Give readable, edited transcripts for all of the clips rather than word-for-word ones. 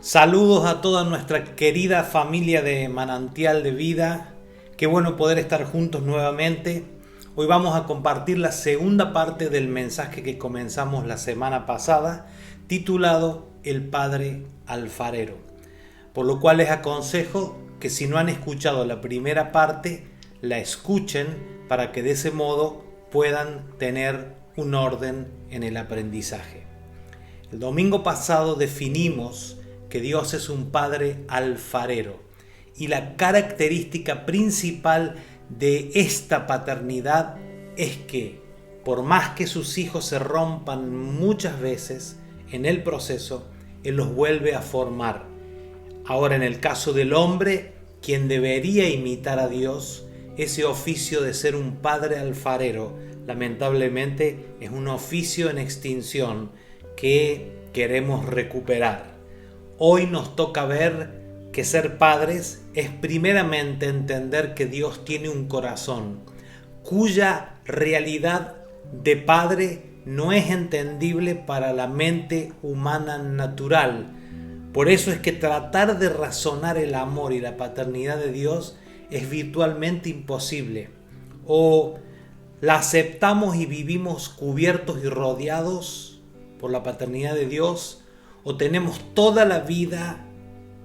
Saludos a toda nuestra querida familia de Manantial de Vida. Qué bueno poder estar juntos nuevamente. Hoy vamos a compartir la segunda parte del mensaje que comenzamos la semana pasada, titulado El Padre Alfarero. Por lo cual les aconsejo que si no han escuchado la primera parte, la escuchen para que de ese modo puedan tener un orden en el aprendizaje. El domingo pasado definimos que Dios es un Padre alfarero y la característica principal de esta paternidad es que por más que sus hijos se rompan muchas veces en el proceso, Él los vuelve a formar. Ahora, en el caso del hombre, quien debería imitar a Dios, ese oficio de ser un padre alfarero, lamentablemente es un oficio en extinción que queremos recuperar. Hoy nos toca ver que ser padres es primeramente entender que Dios tiene un corazón cuya realidad de padre no es entendible para la mente humana natural. Por eso es que tratar de razonar el amor y la paternidad de Dios es virtualmente imposible. O la aceptamos y vivimos cubiertos y rodeados por la paternidad de Dios, o tenemos toda la vida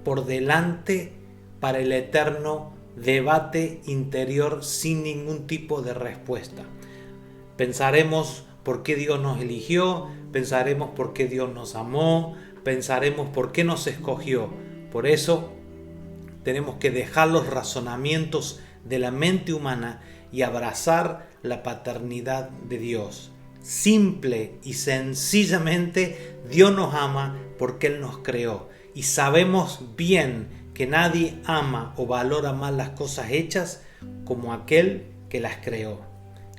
por delante para el eterno debate interior sin ningún tipo de respuesta. Pensaremos por qué Dios nos eligió, pensaremos por qué Dios nos amó, pensaremos por qué nos escogió. Por eso tenemos que dejar los razonamientos de la mente humana y abrazar la paternidad de Dios. Simple y sencillamente, Dios nos ama porque Él nos creó. Y sabemos bien que nadie ama o valora más las cosas hechas como aquel que las creó.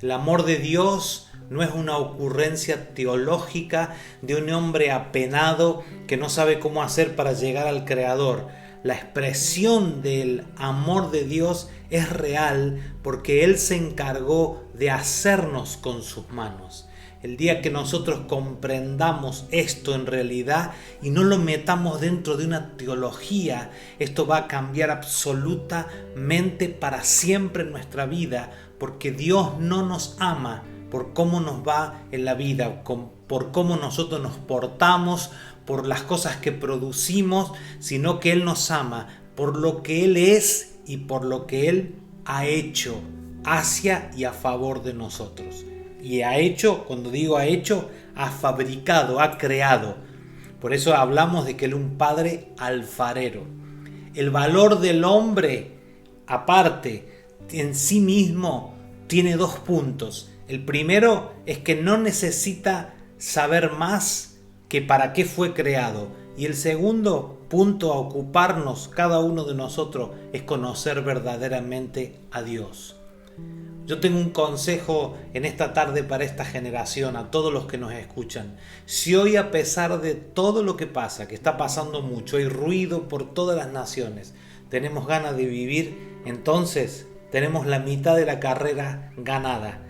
El amor de Dios no es una ocurrencia teológica de un hombre apenado que no sabe cómo hacer para llegar al Creador. La expresión del amor de Dios es real porque Él se encargó de hacernos con sus manos. El día que nosotros comprendamos esto en realidad y no lo metamos dentro de una teología, esto va a cambiar absolutamente para siempre nuestra vida, porque Dios no nos ama por cómo nos va en la vida, por cómo nosotros nos portamos, por las cosas que producimos, sino que Él nos ama por lo que Él es y por lo que Él ha hecho hacia y a favor de nosotros. Y ha hecho, cuando digo ha hecho, ha fabricado, ha creado. Por eso hablamos de que Él es un padre alfarero. El valor del hombre, aparte, en sí mismo, tiene dos puntos. El primero es que no necesita saber más que para qué fue creado. Y el segundo punto a ocuparnos cada uno de nosotros es conocer verdaderamente a Dios. Yo tengo un consejo en esta tarde para esta generación, a todos los que nos escuchan. Si hoy, a pesar de todo lo que pasa, que está pasando mucho, hay ruido por todas las naciones, tenemos ganas de vivir, entonces tenemos la mitad de la carrera ganada.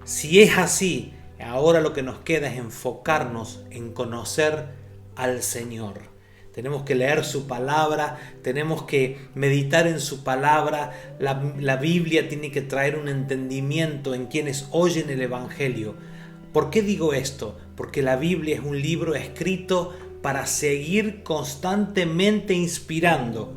Si es así, ahora lo que nos queda es enfocarnos en conocer al Señor. Tenemos que leer su palabra, tenemos que meditar en su palabra. La Biblia tiene que traer un entendimiento en quienes oyen el Evangelio. ¿Por qué digo esto? Porque la Biblia es un libro escrito para seguir constantemente inspirando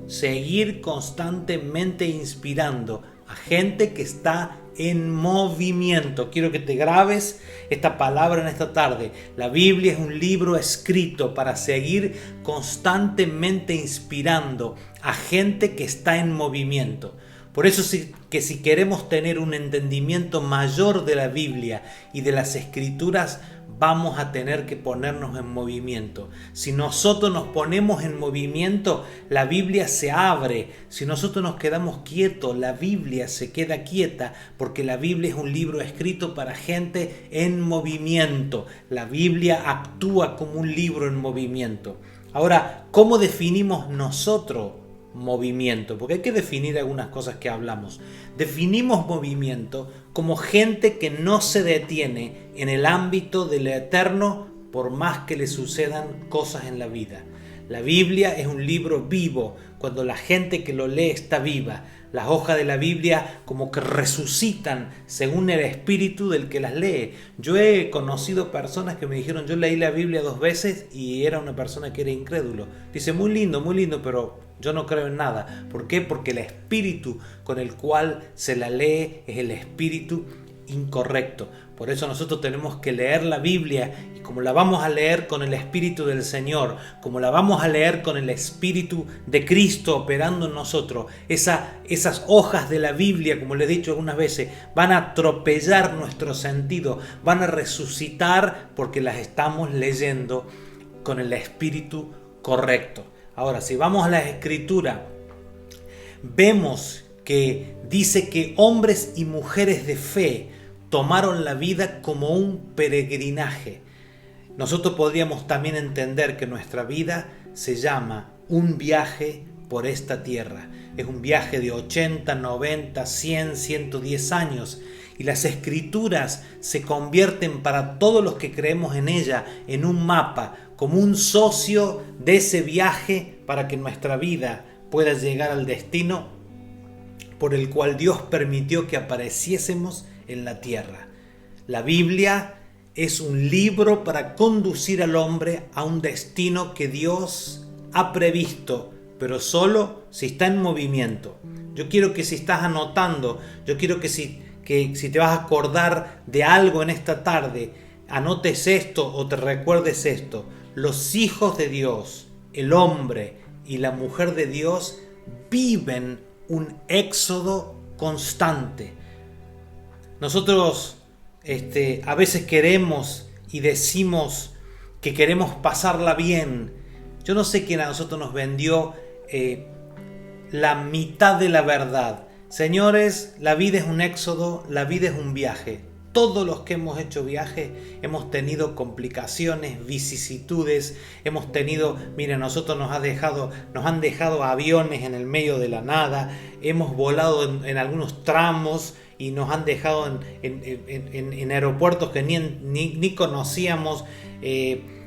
a gente que está en movimiento. Quiero que te grabes esta palabra en esta tarde. La Biblia es un libro escrito para seguir constantemente inspirando a gente que está en movimiento. Por eso que si queremos tener un entendimiento mayor de la Biblia y de las Escrituras, vamos a tener que ponernos en movimiento. Si nosotros nos ponemos en movimiento, la Biblia se abre. Si nosotros nos quedamos quietos, la Biblia se queda quieta, porque la Biblia es un libro escrito para gente en movimiento. La Biblia actúa como un libro en movimiento. Ahora, ¿cómo definimos nosotros movimiento? Porque hay que definir algunas cosas que hablamos. Definimos movimiento como gente que no se detiene en el ámbito del eterno por más que le sucedan cosas en la vida. La Biblia es un libro vivo, cuando la gente que lo lee está viva. Las hojas de la Biblia como que resucitan según el espíritu del que las lee. Yo he conocido personas que me dijeron, yo leí la Biblia 2 veces y era una persona que era incrédulo. Dice, muy lindo, pero yo no creo en nada. ¿Por qué? Porque el espíritu con el cual se la lee es el espíritu incorrecto. Por eso nosotros tenemos que leer la Biblia, y como la vamos a leer con el Espíritu del Señor, como la vamos a leer con el Espíritu de Cristo operando en nosotros, esas hojas de la Biblia, como les he dicho algunas veces, van a atropellar nuestro sentido, van a resucitar porque las estamos leyendo con el Espíritu correcto. Ahora, si vamos a la Escritura, vemos que dice que hombres y mujeres de fe tomaron la vida como un peregrinaje. Nosotros podríamos también entender que nuestra vida se llama un viaje por esta tierra. Es un viaje de 80, 90, 100, 110 años. Y las Escrituras se convierten para todos los que creemos en ella en un mapa, como un socio de ese viaje para que nuestra vida pueda llegar al destino por el cual Dios permitió que apareciésemos en la tierra. La Biblia es un libro para conducir al hombre a un destino que Dios ha previsto, pero solo si está en movimiento. Yo quiero que si estás anotando, yo quiero que si te vas a acordar de algo en esta tarde, anotes esto o te recuerdes esto. Los hijos de Dios, el hombre y la mujer de Dios viven un éxodo constante. Nosotros a veces queremos y decimos que queremos pasarla bien. Yo no sé quién a nosotros nos vendió la mitad de la verdad. Señores, la vida es un éxodo, la vida es un viaje. Todos los que hemos hecho viaje hemos tenido complicaciones, vicisitudes, hemos tenido, miren, nosotros nos han dejado aviones en el medio de la nada, hemos volado en algunos tramos y nos han dejado en aeropuertos que ni conocíamos.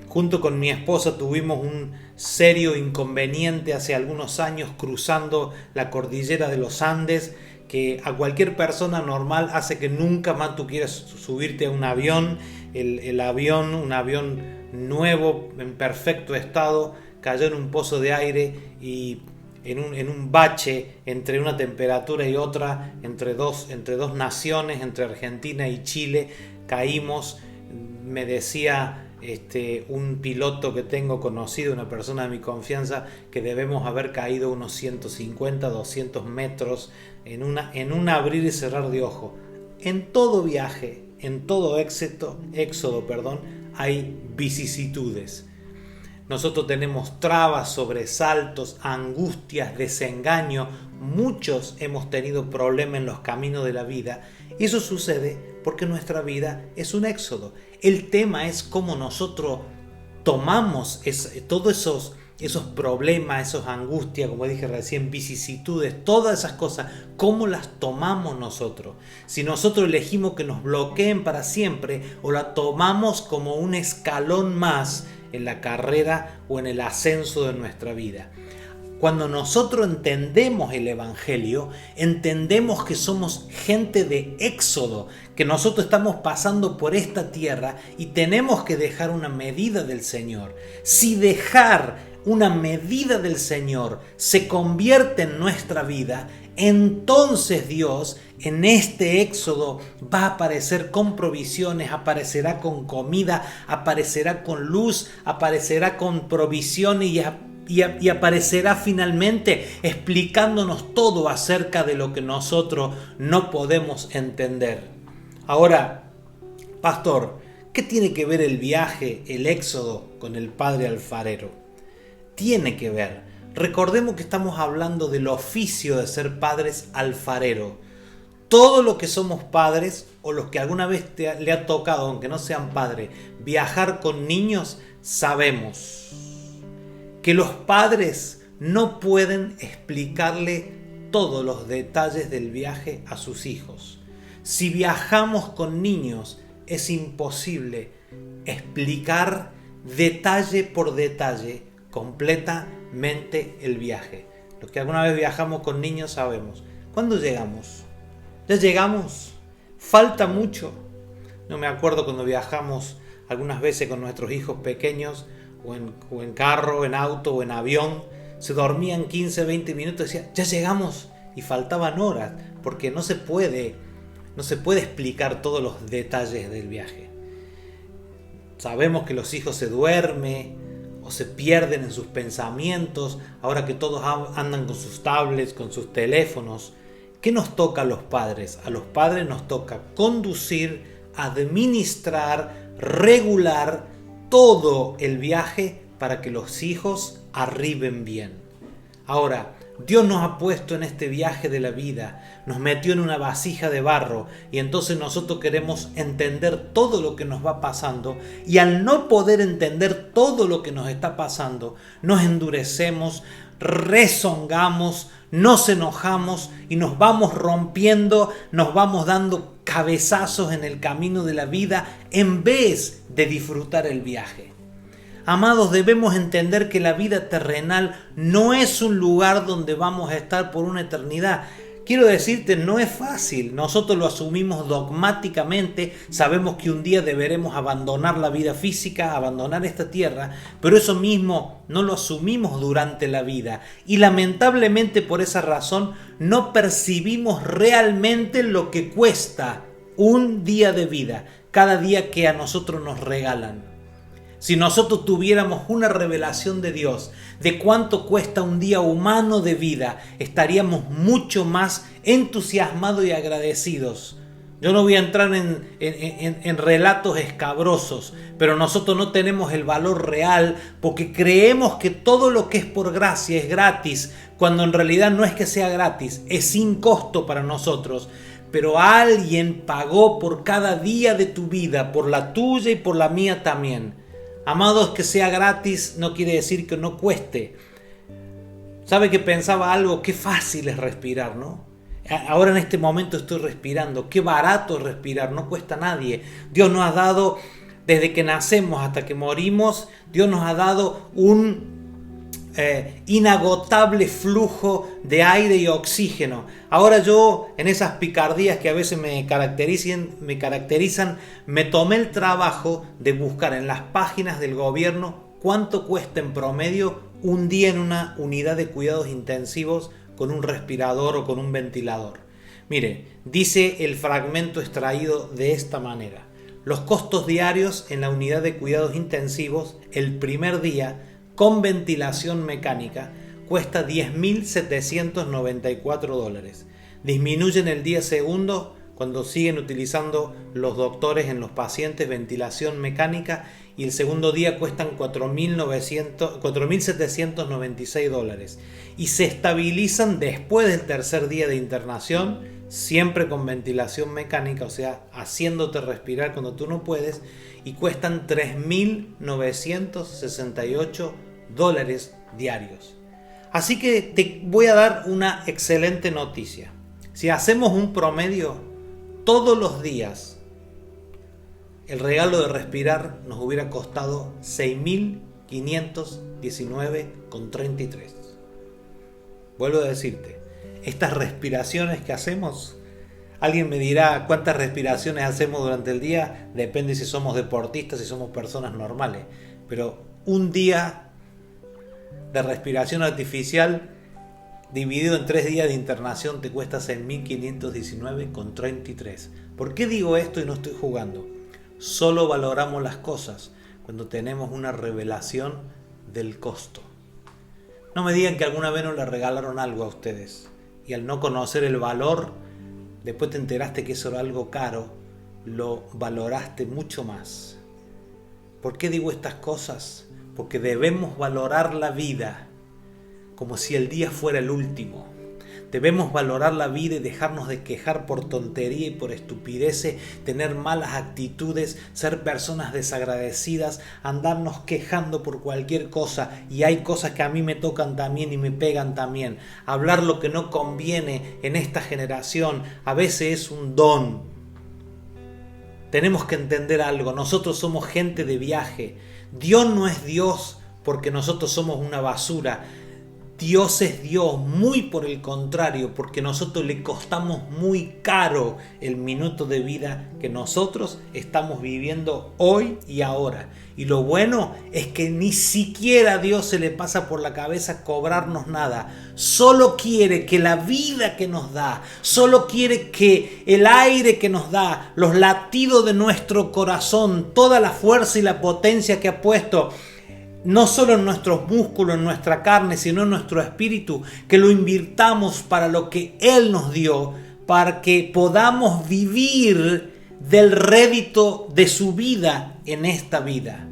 Junto con mi esposa tuvimos un serio inconveniente hace algunos años cruzando la cordillera de los Andes, que a cualquier persona normal hace que nunca más tú quieras subirte a un avión. Un avión nuevo, en perfecto estado, cayó en un pozo de aire y en un bache entre una temperatura y otra, entre dos naciones, entre Argentina y Chile, caímos. Me decía un piloto que tengo conocido, una persona de mi confianza, que debemos haber caído unos 150, 200 metros en un abrir y cerrar de ojo. En todo viaje, en todo éxodo, hay vicisitudes. Nosotros tenemos trabas, sobresaltos, angustias, desengaño. Muchos hemos tenido problemas en los caminos de la vida. Y eso sucede porque nuestra vida es un éxodo. El tema es cómo nosotros tomamos todos esos problemas, esas angustias, como dije recién, vicisitudes, todas esas cosas, cómo las tomamos nosotros. Si nosotros elegimos que nos bloqueen para siempre o la tomamos como un escalón más en la carrera o en el ascenso de nuestra vida. Cuando nosotros entendemos el Evangelio, entendemos que somos gente de éxodo, que nosotros estamos pasando por esta tierra y tenemos que dejar una medida del Señor. Si dejar una medida del Señor se convierte en nuestra vida, entonces Dios en este éxodo va a aparecer con provisiones, aparecerá con comida, aparecerá con luz, aparecerá con provisiones y aparecerá finalmente explicándonos todo acerca de lo que nosotros no podemos entender. Ahora, pastor, ¿qué tiene que ver el viaje, el éxodo, con el padre alfarero? Tiene que ver. Recordemos que estamos hablando del oficio de ser padres alfarero. Todo lo que somos padres, o los que alguna vez le ha tocado, aunque no sean padres, viajar con niños, sabemos que los padres no pueden explicarle todos los detalles del viaje a sus hijos. Si viajamos con niños, es imposible explicar detalle por detalle completamente el viaje. Los que alguna vez viajamos con niños sabemos. ¿Cuándo llegamos? ¿Ya llegamos? ¿Falta mucho? No me acuerdo cuando viajamos algunas veces con nuestros hijos pequeños, o en carro, en auto o en avión, se dormían 15, 20 minutos y decían, ya llegamos, y faltaban horas, porque no se puede explicar todos los detalles del viaje. Sabemos que los hijos se duermen o se pierden en sus pensamientos, ahora que todos andan con sus tablets, con sus teléfonos. ¿Qué nos toca a los padres? A los padres nos toca conducir, administrar, regular todo el viaje para que los hijos arriben bien. Ahora, Dios nos ha puesto en este viaje de la vida, nos metió en una vasija de barro y entonces nosotros queremos entender todo lo que nos va pasando, y al no poder entender todo lo que nos está pasando, nos endurecemos, rezongamos, nos enojamos y nos vamos rompiendo, nos vamos dando cabezazos en el camino de la vida en vez de disfrutar el viaje. Amados, debemos entender que la vida terrenal no es un lugar donde vamos a estar por una eternidad. Quiero decirte, no es fácil. Nosotros lo asumimos dogmáticamente, sabemos que un día deberemos abandonar la vida física, abandonar esta tierra, pero eso mismo no lo asumimos durante la vida. Y lamentablemente por esa razón no percibimos realmente lo que cuesta un día de vida, cada día que a nosotros nos regalan. Si nosotros tuviéramos una revelación de Dios de cuánto cuesta un día humano de vida, estaríamos mucho más entusiasmados y agradecidos. Yo no voy a entrar en relatos escabrosos, pero nosotros no tenemos el valor real porque creemos que todo lo que es por gracia es gratis, cuando en realidad no es que sea gratis, es sin costo para nosotros. Pero alguien pagó por cada día de tu vida, por la tuya y por la mía también. Amados, que sea gratis no quiere decir que no cueste. ¿Sabe que pensaba algo? Qué fácil es respirar, ¿no? Ahora en este momento estoy respirando. Qué barato es respirar, no cuesta a nadie. Dios nos ha dado, desde que nacemos hasta que morimos, Dios nos ha dado un inagotable flujo de aire y oxígeno. Ahora yo, en esas picardías que a veces me caracterizan, me tomé el trabajo de buscar en las páginas del gobierno cuánto cuesta en promedio un día en una unidad de cuidados intensivos con un respirador o con un ventilador. Mire, dice el fragmento extraído de esta manera: los costos diarios en la unidad de cuidados intensivos el primer día con ventilación mecánica cuesta $10.794. Disminuyen el día segundo cuando siguen utilizando los doctores en los pacientes ventilación mecánica, y el segundo día cuestan $4.796 y se estabilizan después del tercer día de internación, siempre con ventilación mecánica, o sea, haciéndote respirar cuando tú no puedes, y cuestan $3.968 diarios. Así que te voy a dar una excelente noticia. Si hacemos un promedio todos los días, el regalo de respirar nos hubiera costado $6.519,33. Vuelvo a decirte, estas respiraciones que hacemos, alguien me dirá cuántas respiraciones hacemos durante el día, depende si somos deportistas, si somos personas normales, pero un día de respiración artificial dividido en 3 días de internación te cuesta $6.519,33. ¿Por qué digo esto y no estoy jugando? Solo valoramos las cosas cuando tenemos una revelación del costo. No me digan que alguna vez no le regalaron algo a ustedes y al no conocer el valor, después te enteraste que eso era algo caro, lo valoraste mucho más. ¿Por qué digo estas cosas? Porque debemos valorar la vida como si el día fuera el último. Debemos valorar la vida y dejarnos de quejar por tontería y por estupideces, tener malas actitudes, ser personas desagradecidas, andarnos quejando por cualquier cosa. Y hay cosas que a mí me tocan también y me pegan también. Hablar lo que no conviene en esta generación a veces es un don. Tenemos que entender algo, nosotros somos gente de viaje. Dios no es Dios porque nosotros somos una basura. Dios es Dios, muy por el contrario, porque nosotros le costamos muy caro el minuto de vida que nosotros estamos viviendo hoy y ahora. Y lo bueno es que ni siquiera a Dios se le pasa por la cabeza cobrarnos nada. Solo quiere que la vida que nos da, solo quiere que el aire que nos da, los latidos de nuestro corazón, toda la fuerza y la potencia que ha puesto no solo en nuestros músculos, en nuestra carne, sino en nuestro espíritu, que lo invirtamos para lo que Él nos dio, para que podamos vivir del rédito de su vida en esta vida.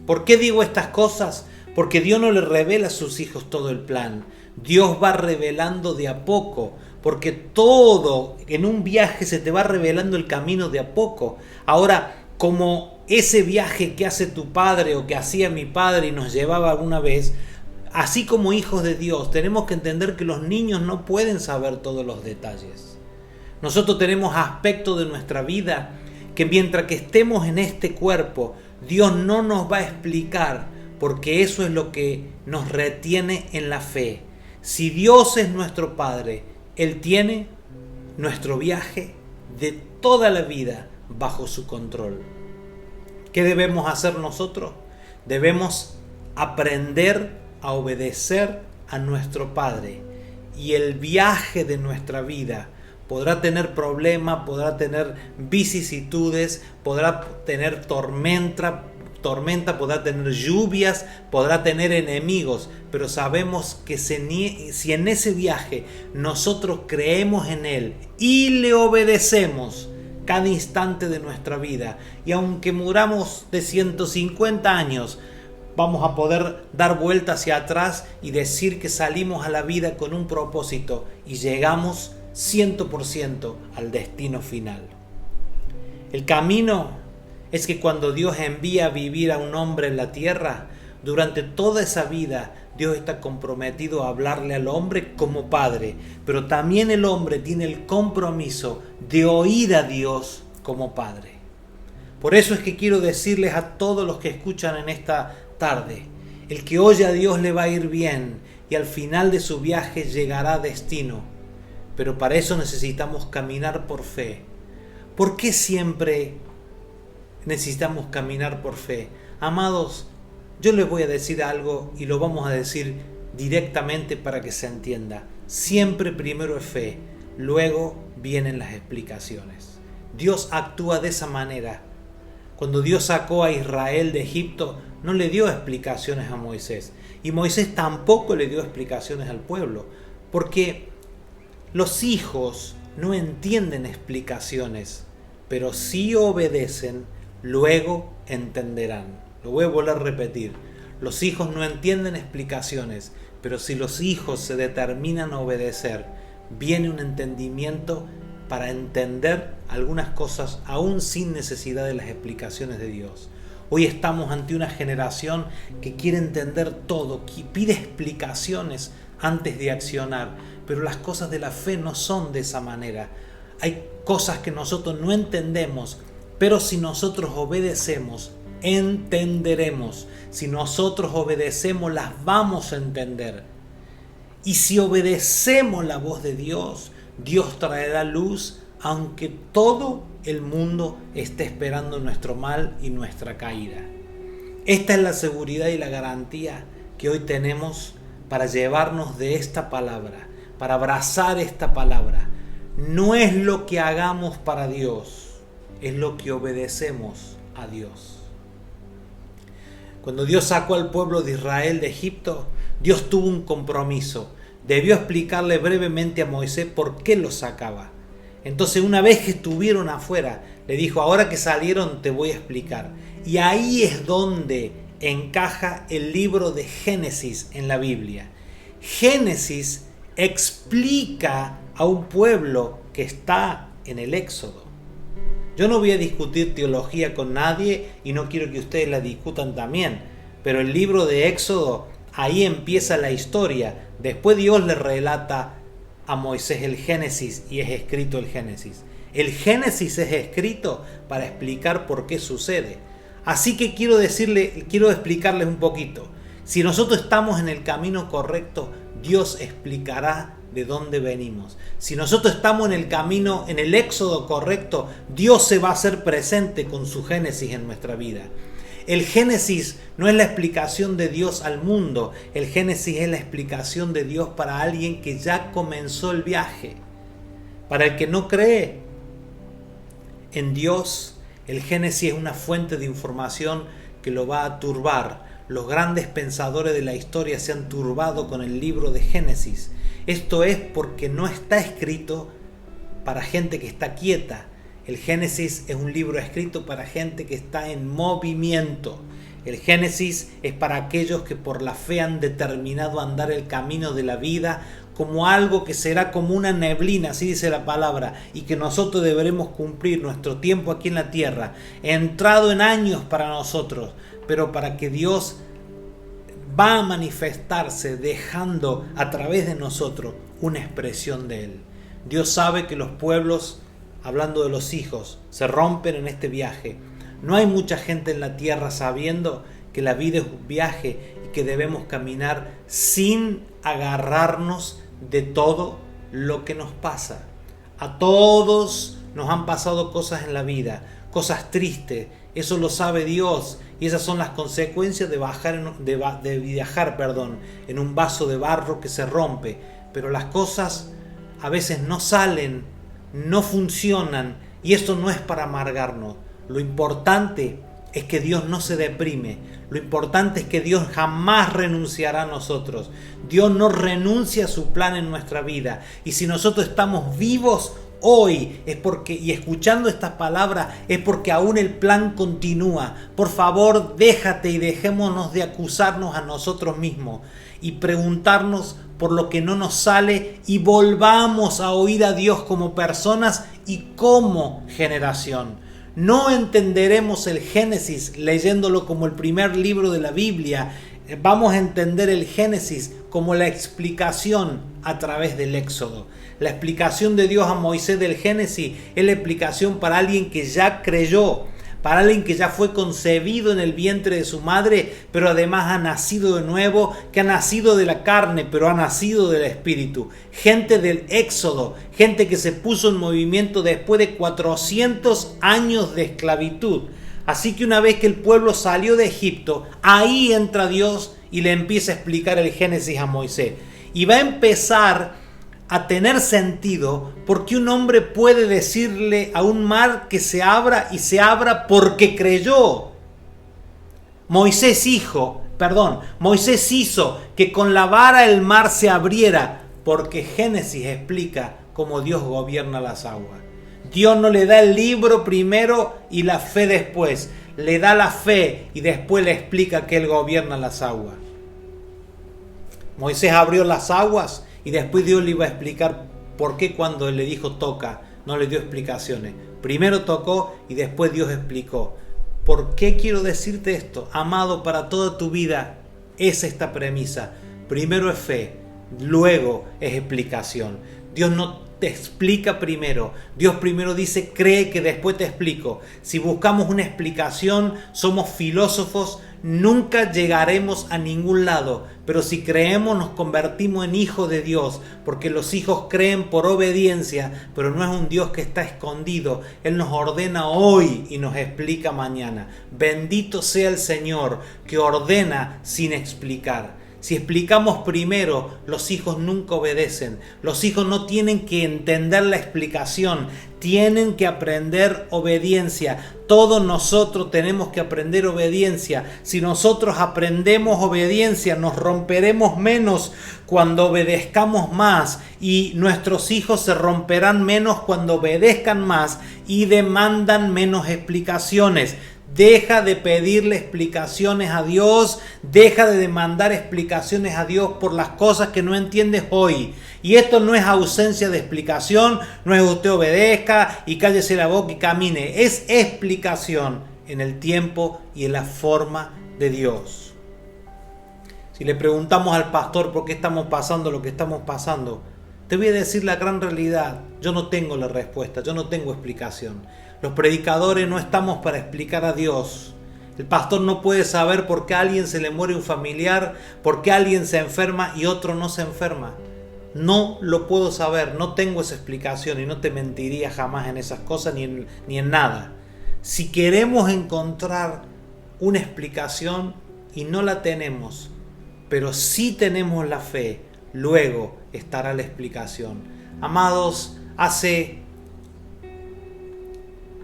¿Por qué digo estas cosas? Porque Dios no le revela a sus hijos todo el plan. Dios va revelando de a poco, porque todo en un viaje se te va revelando el camino de a poco. Ahora, como ese viaje que hace tu padre o que hacía mi padre y nos llevaba alguna vez, así como hijos de Dios, tenemos que entender que los niños no pueden saber todos los detalles. Nosotros tenemos aspectos de nuestra vida que mientras que estemos en este cuerpo, Dios no nos va a explicar, porque eso es lo que nos retiene en la fe. Si Dios es nuestro Padre, Él tiene nuestro viaje de toda la vida bajo su control. ¿Qué debemos hacer nosotros? Debemos aprender a obedecer a nuestro Padre. Y el viaje de nuestra vida podrá tener problemas, podrá tener vicisitudes, podrá tener tormenta, podrá tener lluvias, podrá tener enemigos, pero sabemos que si en ese viaje nosotros creemos en Él y le obedecemos cada instante de nuestra vida, y aunque muramos de 150 años, vamos a poder dar vuelta hacia atrás y decir que salimos a la vida con un propósito y llegamos 100% al destino final. El camino es que cuando Dios envía a vivir a un hombre en la tierra, durante toda esa vida Dios está comprometido a hablarle al hombre como padre, pero también el hombre tiene el compromiso de oír a Dios como padre. Por eso es que quiero decirles a todos los que escuchan en esta tarde, el que oye a Dios le va a ir bien y al final de su viaje llegará a destino. Pero para eso necesitamos caminar por fe. ¿Por qué siempre necesitamos caminar por fe? Amados, yo les voy a decir algo y lo vamos a decir directamente para que se entienda. Siempre primero es fe, luego vienen las explicaciones. Dios actúa de esa manera. Cuando Dios sacó a Israel de Egipto, no le dio explicaciones a Moisés. Y Moisés tampoco le dio explicaciones al pueblo. Porque los hijos no entienden explicaciones, pero si obedecen, luego entenderán. Lo voy a volver a repetir. Los hijos no entienden explicaciones, pero si los hijos se determinan a obedecer, viene un entendimiento para entender algunas cosas aún sin necesidad de las explicaciones de Dios. Hoy estamos ante una generación que quiere entender todo, que pide explicaciones antes de accionar, pero las cosas de la fe no son de esa manera. Hay cosas que nosotros no entendemos, pero si nosotros obedecemos, entenderemos. Si nosotros obedecemos, las vamos a entender. Y si obedecemos la voz de Dios, Dios traerá luz, aunque todo el mundo esté esperando nuestro mal y nuestra caída. Esta es la seguridad y la garantía que hoy tenemos para llevarnos de esta palabra, para abrazar esta palabra. No es lo que hagamos para Dios, es lo que obedecemos a Dios. Cuando Dios sacó al pueblo de Israel de Egipto, Dios tuvo un compromiso. Debió explicarle brevemente a Moisés por qué los sacaba. Entonces, una vez que estuvieron afuera, le dijo: ahora que salieron te voy a explicar. Y ahí es donde encaja el libro de Génesis en la Biblia. Génesis explica a un pueblo que está en el Éxodo. Yo no voy a discutir teología con nadie y no quiero que ustedes la discutan también, pero el libro de Éxodo, ahí empieza la historia. Después Dios le relata a Moisés el Génesis y es escrito el Génesis. El Génesis es escrito para explicar por qué sucede. Así que quiero explicarles un poquito Si nosotros estamos en el camino correcto, Dios explicará de dónde venimos. Si nosotros estamos en el camino, en el éxodo correcto, Dios se va a hacer presente con su Génesis en nuestra vida. El Génesis no es la explicación de Dios al mundo, el Génesis es la explicación de Dios para alguien que ya comenzó el viaje. Para el que no cree en Dios, el Génesis es una fuente de información que lo va a turbar. Los grandes pensadores de la historia se han turbado con el libro de Génesis. Esto es porque no está escrito para gente que está quieta. El Génesis es un libro escrito para gente que está en movimiento. El Génesis es para aquellos que por la fe han determinado andar el camino de la vida como algo que será como una neblina, así dice la palabra, y que nosotros deberemos cumplir nuestro tiempo aquí en la tierra, entrado en años para nosotros, pero para que Dios va a manifestarse dejando a través de nosotros una expresión de Él. Dios sabe que los pueblos, hablando de los hijos, se rompen en este viaje. No hay mucha gente en la tierra sabiendo que la vida es un viaje y que debemos caminar sin agarrarnos de todo lo que nos pasa. A todos nos han pasado cosas en la vida, cosas tristes. Eso lo sabe Dios y esas son las consecuencias de viajar en un vaso de barro que se rompe. Pero las cosas a veces no salen, no funcionan y esto no es para amargarnos. Lo importante es que Dios no se deprime. Lo importante es que Dios jamás renunciará a nosotros. Dios no renuncia a su plan en nuestra vida. Y si nosotros estamos vivos hoy es porque, y escuchando estas palabras, es porque aún el plan continúa. Por favor, déjate y dejémonos de acusarnos a nosotros mismos y preguntarnos por lo que no nos sale y volvamos a oír a Dios como personas y como generación. No entenderemos el Génesis leyéndolo como el primer libro de la Biblia. Vamos a entender el Génesis como la explicación a través del Éxodo. La explicación de Dios a Moisés del Génesis es la explicación para alguien que ya creyó, para alguien que ya fue concebido en el vientre de su madre, pero además ha nacido de nuevo, que ha nacido de la carne, pero ha nacido del Espíritu. Gente del Éxodo, gente que se puso en movimiento después de 400 años de esclavitud. Así que una vez que el pueblo salió de Egipto, ahí entra Dios y le empieza a explicar el Génesis a Moisés. Y va a empezar a tener sentido porque un hombre puede decirle a un mar que se abra y se abra porque creyó. Moisés hizo que con la vara el mar se abriera porque Génesis explica cómo Dios gobierna las aguas. Dios no le da el libro primero y la fe después. Le da la fe y después le explica que Él gobierna las aguas. Moisés abrió las aguas y después Dios le iba a explicar por qué cuando Él le dijo toca, no le dio explicaciones. Primero tocó y después Dios explicó. ¿Por qué quiero decirte esto? Amado, para toda tu vida es esta premisa. Primero es fe, luego es explicación. Dios no te explica primero. Dios primero dice, cree que después te explico. Si buscamos una explicación, somos filósofos, nunca llegaremos a ningún lado. Pero si creemos, nos convertimos en hijos de Dios, porque los hijos creen por obediencia, pero no es un Dios que está escondido. Él nos ordena hoy y nos explica mañana. Bendito sea el Señor que ordena sin explicar. Si explicamos primero, los hijos nunca obedecen. Los hijos no tienen que entender la explicación, tienen que aprender obediencia. Todos nosotros tenemos que aprender obediencia. Si nosotros aprendemos obediencia, nos romperemos menos cuando obedezcamos más y nuestros hijos se romperán menos cuando obedezcan más y demandan menos explicaciones. Deja de pedirle explicaciones a Dios, deja de demandar explicaciones a Dios por las cosas que no entiendes hoy. Y esto no es ausencia de explicación, no es usted obedezca y cállese la boca y camine. Es explicación en el tiempo y en la forma de Dios. Si le preguntamos al pastor por qué estamos pasando lo que estamos pasando, te voy a decir la gran realidad. Yo no tengo la respuesta, yo no tengo explicación. Los predicadores no estamos para explicar a Dios. El pastor no puede saber por qué a alguien se le muere un familiar, por qué alguien se enferma y otro no se enferma. No lo puedo saber, no tengo esa explicación y no te mentiría jamás en esas cosas ni en nada. Si queremos encontrar una explicación y no la tenemos, pero sí tenemos la fe, luego estará la explicación. Amados, hace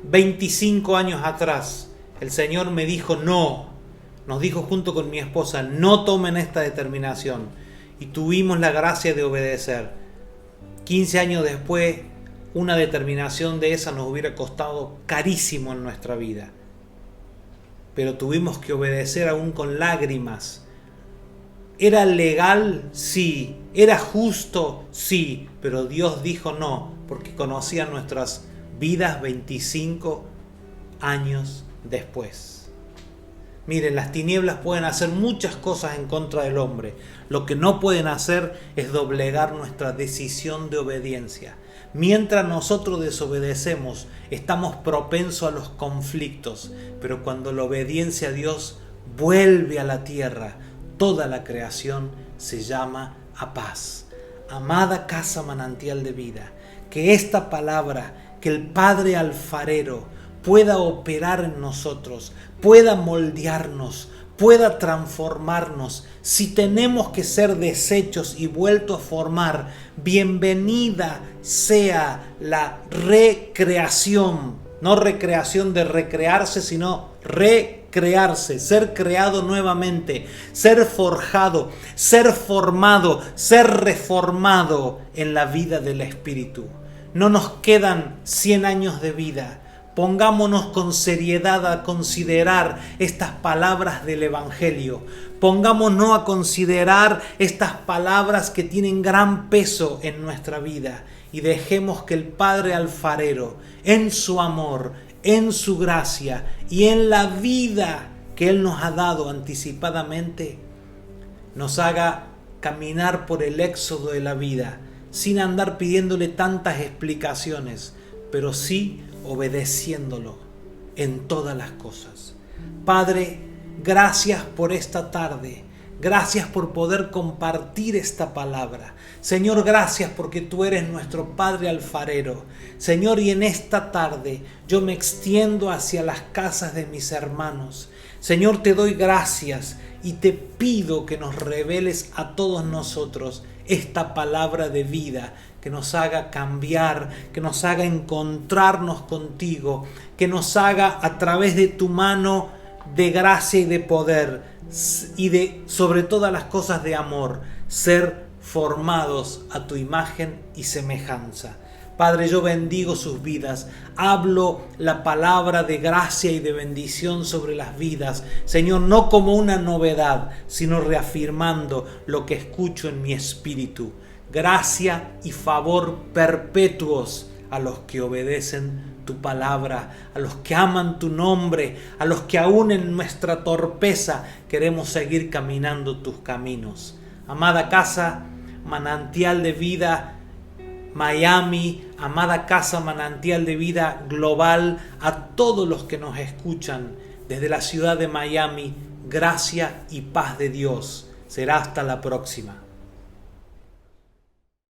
25 años atrás, el Señor me dijo no, nos dijo junto con mi esposa, no tomen esta determinación. Y tuvimos la gracia de obedecer. 15 años después, una determinación de esa nos hubiera costado carísimo en nuestra vida. Pero tuvimos que obedecer aún con lágrimas. ¿Era legal? Sí. ¿Era justo? Sí. Pero Dios dijo no, porque conocía nuestras vidas 25 años después. Miren, las tinieblas pueden hacer muchas cosas en contra del hombre. Lo que no pueden hacer es doblegar nuestra decisión de obediencia. Mientras nosotros desobedecemos, estamos propensos a los conflictos. Pero cuando la obediencia a Dios vuelve a la tierra, toda la creación se llama a paz. Amada casa manantial de vida, que esta palabra, que el Padre alfarero pueda operar en nosotros, pueda moldearnos, pueda transformarnos. Si tenemos que ser deshechos y vuelto a formar, bienvenida sea la recreación. No recreación de recrearse, sino recrearse, ser creado nuevamente, ser forjado, ser formado, ser reformado en la vida del Espíritu. No nos quedan 100 años de vida. Pongámonos con seriedad a considerar estas palabras del Evangelio. Pongámonos a considerar estas palabras que tienen gran peso en nuestra vida. Y dejemos que el Padre alfarero, en su amor, en su gracia y en la vida que Él nos ha dado anticipadamente, nos haga caminar por el éxodo de la vida, sin andar pidiéndole tantas explicaciones, pero sí obedeciéndolo en todas las cosas. Padre, gracias por esta tarde. Gracias por poder compartir esta palabra. Señor, gracias porque tú eres nuestro Padre alfarero. Señor, y en esta tarde yo me extiendo hacia las casas de mis hermanos. Señor, te doy gracias y te pido que nos reveles a todos nosotros esta palabra de vida, que nos haga cambiar, que nos haga encontrarnos contigo, que nos haga a través de tu mano de gracia y de poder y de, sobre todas las cosas, de amor, ser formados a tu imagen y semejanza. Padre, yo bendigo sus vidas, hablo la palabra de gracia y de bendición sobre las vidas, Señor, no como una novedad, sino reafirmando lo que escucho en mi espíritu. Gracia y favor perpetuos a los que obedecen tu palabra, a los que aman tu nombre, a los que aún en nuestra torpeza queremos seguir caminando tus caminos. Amada casa manantial de vida Miami, amada casa manantial de vida global, a todos los que nos escuchan desde la ciudad de Miami, gracia y paz de Dios. Será hasta la próxima.